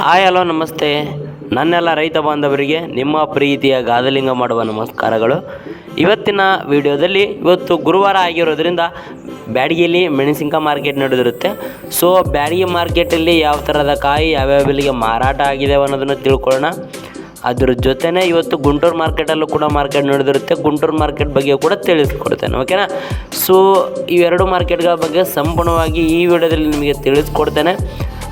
Hi hello ನಮಸ್ತೆ. ನನ್ನೆಲ್ಲ ರೈತ ಬಾಂಧವರಿಗೆ ನಿಮ್ಮ ಪ್ರೀತಿಯ ಗಾದಲಿಂಗ ಮಾಡುವ ನಮಸ್ಕಾರಗಳು. ಇವತ್ತಿನ ವಿಡಿಯೋದಲ್ಲಿ ಇವತ್ತು ಗುರುವಾರ ಆಗಿರೋದ್ರಿಂದ ಬ್ಯಾಡಗಿಯಲ್ಲಿ ಮೆಣಸಿನಕಾಯಿ ಮಾರ್ಕೆಟ್ ನಡೆದಿರುತ್ತೆ. ಸೊ ಬ್ಯಾಡಗಿ ಮಾರ್ಕೆಟಲ್ಲಿ ಯಾವ ಥರದ ಕಾಯಿ ಯಾವ್ಯಾವ ಬೆಲೆಗೆ ಮಾರಾಟ ಆಗಿದೆ ಅನ್ನೋದನ್ನು ತಿಳ್ಕೊಳ್ಳೋಣ. ಅದ್ರ ಜೊತೆನೇ ಇವತ್ತು ಗುಂಟೂರು ಮಾರ್ಕೆಟಲ್ಲೂ ಕೂಡ ಮಾರ್ಕೆಟ್ ನಡೆದಿರುತ್ತೆ. ಗುಂಟೂರು ಮಾರ್ಕೆಟ್ ಬಗ್ಗೆ ಕೂಡ ತಿಳಿಸ್ಕೊಡ್ತೇನೆ, ಓಕೆನಾ. ಸೊ ಇವೆರಡು ಮಾರ್ಕೆಟ್ಗಳ ಬಗ್ಗೆ ಸಂಪೂರ್ಣವಾಗಿ ಈ ವಿಡಿಯೋದಲ್ಲಿ ನಿಮಗೆ ತಿಳಿಸ್ಕೊಡ್ತೇನೆ.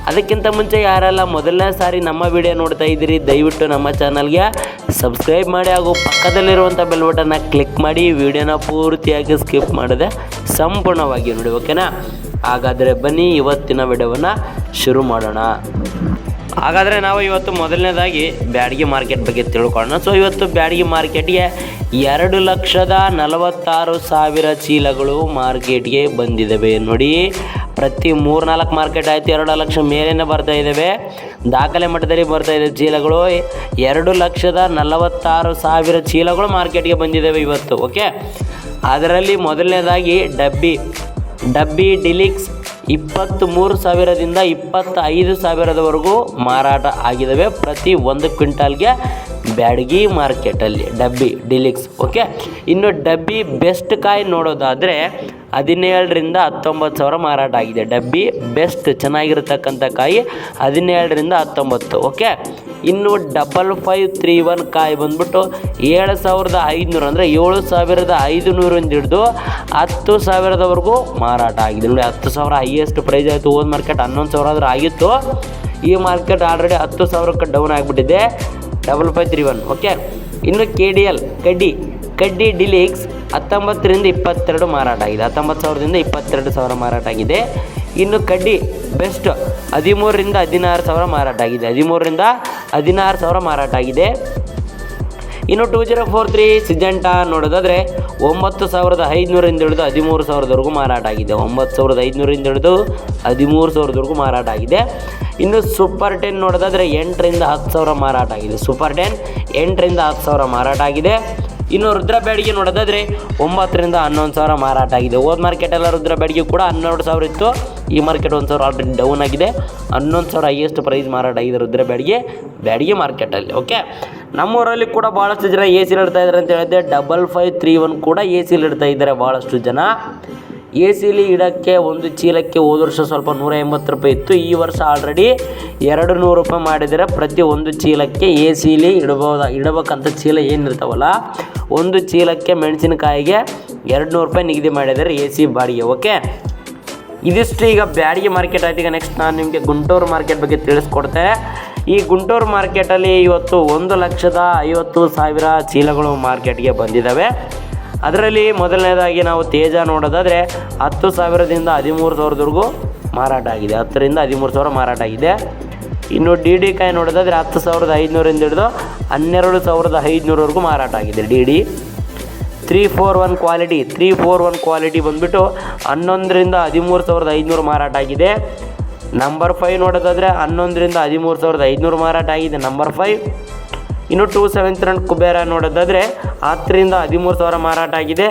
ಅದಕ್ಕಿಂತ ಮುಂಚೆ ಯಾರೆಲ್ಲ ಮೊದಲನೇ ಸಾರಿ ನಮ್ಮ ವಿಡಿಯೋ ನೋಡ್ತಾ ಇದ್ದೀರಿ, ದಯವಿಟ್ಟು ನಮ್ಮ ಚಾನಲ್ಗೆ ಸಬ್ಸ್ಕ್ರೈಬ್ ಮಾಡಿ ಹಾಗೂ ಪಕ್ಕದಲ್ಲಿರುವಂಥ ಬೆಲ್ ಬಟನ್ನ ಕ್ಲಿಕ್ ಮಾಡಿ ವಿಡಿಯೋನ ಪೂರ್ತಿಯಾಗಿ ಸ್ಕಿಪ್ ಮಾಡದೆ ಸಂಪೂರ್ಣವಾಗಿ ನೋಡಿ, ಓಕೆನಾ. ಹಾಗಾದರೆ ಬನ್ನಿ ಇವತ್ತಿನ ವಿಡಿಯೋವನ್ನು ಶುರು ಮಾಡೋಣ. ಹಾಗಾದರೆ ನಾವು ಇವತ್ತು ಮೊದಲನೇದಾಗಿ ಬ್ಯಾಡಗಿ ಮಾರ್ಕೆಟ್ ಬಗ್ಗೆ ತಿಳ್ಕೊಳ್ಳೋಣ. ಸೊ ಇವತ್ತು ಬ್ಯಾಡಗಿ ಮಾರ್ಕೆಟ್ಗೆ 2,46,000 ಚೀಲಗಳು ಮಾರ್ಕೆಟ್ಗೆ ಬಂದಿದ್ದಾವೆ ನೋಡಿ. ಪ್ರತಿ 3-4 ಮಾರ್ಕೆಟ್ ಆಯಿತು 2 ಲಕ್ಷ ಮೇಲೇ ಬರ್ತಾ ಇದ್ದಾವೆ. ದಾಖಲೆ ಮಟ್ಟದಲ್ಲಿ ಬರ್ತಾ ಇದೆ ಚೀಲಗಳು. 2,46,000 ಚೀಲಗಳು ಮಾರ್ಕೆಟ್ಗೆ ಬಂದಿದ್ದಾವೆ ಇವತ್ತು, ಓಕೆ. ಅದರಲ್ಲಿ ಮೊದಲನೇದಾಗಿ ಡಬ್ಬಿ ಡಿಲಿಕ್ಸ್ 23,000ದಿಂದ 25,000ದವರೆಗೂ ಮಾರಾಟ ಆಗಿದ್ದಾವೆ ಪ್ರತಿ 1 ಕ್ವಿಂಟಾಲ್ಗೆ ಬ್ಯಾಡಗಿ ಮಾರ್ಕೆಟಲ್ಲಿ ಡಬ್ಬಿ ಡಿಲಿಕ್ಸ್, ಓಕೆ. ಇನ್ನು ಡಬ್ಬಿ ಬೆಸ್ಟ್ ಕಾಯಿ ನೋಡೋದಾದರೆ 17ರಿಂದ 19,000 ಮಾರಾಟ ಆಗಿದೆ. ಡಬ್ಬಿ ಬೆಸ್ಟ್ ಚೆನ್ನಾಗಿರ್ತಕ್ಕಂಥ ಕಾಯಿ 17ರಿಂದ 19, ಓಕೆ. ಇನ್ನು 5531 ಕಾಯಿ ಬಂದ್ಬಿಟ್ಟು 7,500 ಅಂದರೆ 7,500 ಹಿಡಿದು 10,000ದವರೆಗೂ ಮಾರಾಟ ಆಗಿದೆ ನೋಡಿ. 10,000 ಹೈಯೆಸ್ಟ್ ಪ್ರೈಸ್ ಆಯಿತು. ಹೋದ ಮಾರ್ಕೆಟ್ 11,000 ಆದರೂ ಆಗಿತ್ತು. ಈ ಮಾರ್ಕೆಟ್ ಆಲ್ರೆಡಿ 10,000ಕ್ಕೆ ಡೌನ್ ಆಗಿಬಿಟ್ಟಿದೆ. 5531, ಓಕೆ. ಇನ್ನು KDL ಕಡ್ಡಿ ಡಿಲಿಕ್ಸ್ 19ರಿಂದ 22 ಮಾರಾಟ ಆಗಿದೆ. 19,000ದಿಂದ 22,000 ಮಾರಾಟ ಆಗಿದೆ. ಇನ್ನು ಕಡ್ಡಿ ಬೆಸ್ಟ್ 13ರಿಂದ 16,000 ಮಾರಾಟ ಆಗಿದೆ. 13ರಿಂದ 16,000 ಮಾರಾಟ ಆಗಿದೆ. ಇನ್ನು 2043 ಸಿಜೆಂಟಾ ನೋಡೋದಾದರೆ 9,500ರಿಂದ ಹಿಡಿದು 13,000ದವರೆಗೂ ಮಾರಾಟ ಆಗಿದೆ. 9,500ರಿಂದ ಹಿಡಿದು 13,000ದವರೆಗೂ ಮಾರಾಟ ಆಗಿದೆ. ಇನ್ನು ಸೂಪರ್ 10 ನೋಡೋದಾದರೆ 8ರಿಂದ 10,000 ಮಾರಾಟ ಆಗಿದೆ. ಸೂಪರ್ 10 8ರಿಂದ 10,000 ಮಾರಾಟ ಆಗಿದೆ. ಇನ್ನು ರುದ್ರ ಬ್ಯಾಡಗಿ ನೋಡೋದಾದರೆ 9ರಿಂದ 11,000 ಮಾರಾಟ ಆಗಿದೆ. ಹೋದ ಮಾರ್ಕೆಟೆಲ್ಲ ರುದ್ರ ಬ್ಯಾಡಗಿ ಕೂಡ 12,000 ಇತ್ತು. ಈ ಮಾರ್ಕೆಟ್ 1,000 ಆಲ್ರೆಡಿ ಡೌನ್ ಆಗಿದೆ. 11,000 ಹೈಯೆಸ್ಟ್ ಪ್ರೈಸ್ ಮಾರಾಟ ಆಗಿದೆ ರುದ್ರ ಬ್ಯಾಡಗಿ ಮಾರ್ಕೆಟಲ್ಲಿ, ಓಕೆ. ನಮ್ಮೂರಲ್ಲಿ ಕೂಡ ಭಾಳಷ್ಟು ಜನ AC ಇಡ್ತಾ ಇದ್ದಾರೆ ಅಂತ ಹೇಳಿದ್ದೆ. 5531 ಕೂಡ AC ಇಡ್ತಾ ಇದ್ದಾರೆ ಭಾಳಷ್ಟು ಜನ. AC ಇಡೋಕ್ಕೆ ಒಂದು ಚೀಲಕ್ಕೆ ಹೋದ ವರ್ಷ ಸ್ವಲ್ಪ 180 ರೂಪಾಯಿ ಇತ್ತು. ಈ ವರ್ಷ ಆಲ್ರೆಡಿ 200 ರೂಪಾಯಿ ಮಾಡಿದರೆ ಪ್ರತಿ ಒಂದು ಚೀಲಕ್ಕೆ AC ಇಡಬೇಕಂತ ಚೀಲ ಏನಿರ್ತಾವಲ್ಲ, ಒಂದು ಚೀಲಕ್ಕೆ ಮೆಣಸಿನಕಾಯಿಗೆ 200 ರೂಪಾಯಿ ನಿಗದಿ ಮಾಡಿದ್ದಾರೆ AC ಬಾಡಿಗೆ, ಓಕೆ. ಇದಿಷ್ಟು ಈಗ ಬ್ಯಾಡಗಿ ಮಾರ್ಕೆಟ್ ಆಯ್ತು. ಈಗ ನೆಕ್ಸ್ಟ್ ನಾನು ನಿಮಗೆ ಗುಂಟೂರು ಮಾರ್ಕೆಟ್ ಬಗ್ಗೆ ತಿಳಿಸ್ಕೊಡ್ತೆ. ಈ ಗುಂಟೂರು ಮಾರ್ಕೆಟಲ್ಲಿ ಇವತ್ತು 1,50,000 ಚೀಲಗಳು ಮಾರ್ಕೆಟ್ಗೆ ಬಂದಿದ್ದಾವೆ. ಅದರಲ್ಲಿ ಮೊದಲನೇದಾಗಿ ನಾವು ತೇಜ ನೋಡೋದಾದರೆ 10,000ದಿಂದ 13,000ದವರೆಗೂ ಮಾರಾಟ ಆಗಿದೆ. 10ರಿಂದ 13,000 ಮಾರಾಟ ಆಗಿದೆ. ಇನ್ನು DD ಕಾಯಿ ನೋಡೋದಾದರೆ 10,500ರಿಂದ ಹಿಡಿದು 12,500ವರೆಗೂ ಮಾರಾಟ ಆಗಿದೆ. DD 341 ಕ್ವಾಲಿಟಿ ಬಂದುಬಿಟ್ಟು 11ರಿಂದ 13,500 ಮಾರಾಟ ಆಗಿದೆ. ನಂಬರ್ 5 ನೋಡೋದಾದರೆ 11ರಿಂದ 13,500 ಮಾರಾಟ ಆಗಿದೆ. ನಂಬರ್ 5. ಇನ್ನು 272 ಕುಬೇರ ನೋಡೋದಾದರೆ 10ರಿಂದ 13,000 ಮಾರಾಟ ಆಗಿದೆ.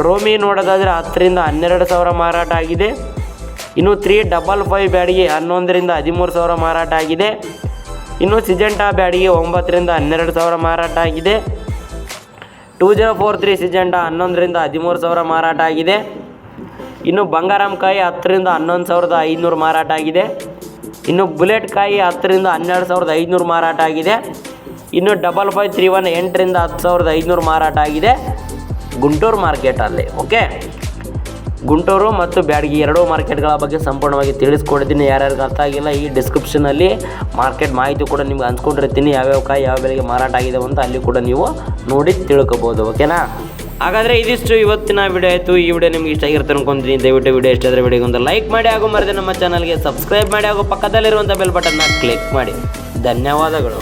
ರೋಮಿ ನೋಡೋದಾದರೆ 10ರಿಂದ 12,000 ಮಾರಾಟ ಆಗಿದೆ. ಇನ್ನು 355 ಬ್ಯಾಡಗಿ 11ರಿಂದ 13,000 ಮಾರಾಟ ಆಗಿದೆ. ಇನ್ನು ಸಿಜೆಂಟಾ ಬ್ಯಾಡಗಿ 9ರಿಂದ 12,000 ಮಾರಾಟ ಆಗಿದೆ. 2043 ಸಿಜೆಂಟಾ 11ರಿಂದ 13,000 ಮಾರಾಟ ಆಗಿದೆ. ಇನ್ನು ಬಂಗಾರಂ ಕಾಯಿ 10ರಿಂದ 11,500 ಮಾರಾಟ ಆಗಿದೆ. ಇನ್ನು ಬುಲೆಟ್ ಕಾಯಿ 10ರಿಂದ 12,500 ಮಾರಾಟ ಆಗಿದೆ. ಇನ್ನು 5531 8ರಿಂದ 10,500 ಮಾರಾಟ ಆಗಿದೆ ಗುಂಟೂರು ಮಾರ್ಕೆಟಲ್ಲಿ, ಓಕೆ. ಗುಂಟೂರು ಮತ್ತು ಬ್ಯಾಡಗಿ ಎರಡೂ ಮಾರ್ಕೆಟ್ಗಳ ಬಗ್ಗೆ ಸಂಪೂರ್ಣವಾಗಿ ತಿಳಿಸ್ಕೊಡ್ತೀನಿ. ಯಾರ್ಯಾರಿಗೆ ಅರ್ಥ ಆಗಿಲ್ಲ ಈ ಡಿಸ್ಕ್ರಿಪ್ಷನಲ್ಲಿ ಮಾರ್ಕೆಟ್ ಮಾಹಿತಿ ಕೂಡ ನಿಮ್ಗೆ ಹಂಚ್ಕೊಂಡಿರ್ತೀನಿ. ಯಾವ್ಯಾವ ಕಾಯಿ ಯಾವ ಬೆಲೆಗೆ ಮಾರಾಟ ಆಗಿದೆ ಅಂತ ಅಲ್ಲಿ ಕೂಡ ನೀವು ನೋಡಿ ತಿಳ್ಕೊಬೋದು, ಓಕೆನಾ. ಹಾಗಾದರೆ ಇದಿಷ್ಟು ಇವತ್ತಿನ ವಿಡಿಯೋ ಆಯಿತು. ಈ ವಿಡಿಯೋ ನಿಮ್ಗೆ ಇಷ್ಟ ಆಗಿರುತ್ತೆ ಅನ್ಕೊಂತೀನಿ. ದಯವಿಟ್ಟು ವಿಡಿಯೋ ಇಷ್ಟ ಆದರೆ ವಿಡಿಯೋಗೆ ಒಂದು ಲೈಕ್ ಮಾಡಿ ಹಾಗೂ ಮರೆಯದೆ ನಮ್ಮ ಚಾನಲ್ಗೆ ಸಬ್ಸ್ಕ್ರೈಬ್ ಮಾಡಿ ಹಾಗೂ ಪಕ್ಕದಲ್ಲಿರುವಂಥ ಬೆಲ್ ಬಟನ್ನ ಕ್ಲಿಕ್ ಮಾಡಿ. ಧನ್ಯವಾದಗಳು.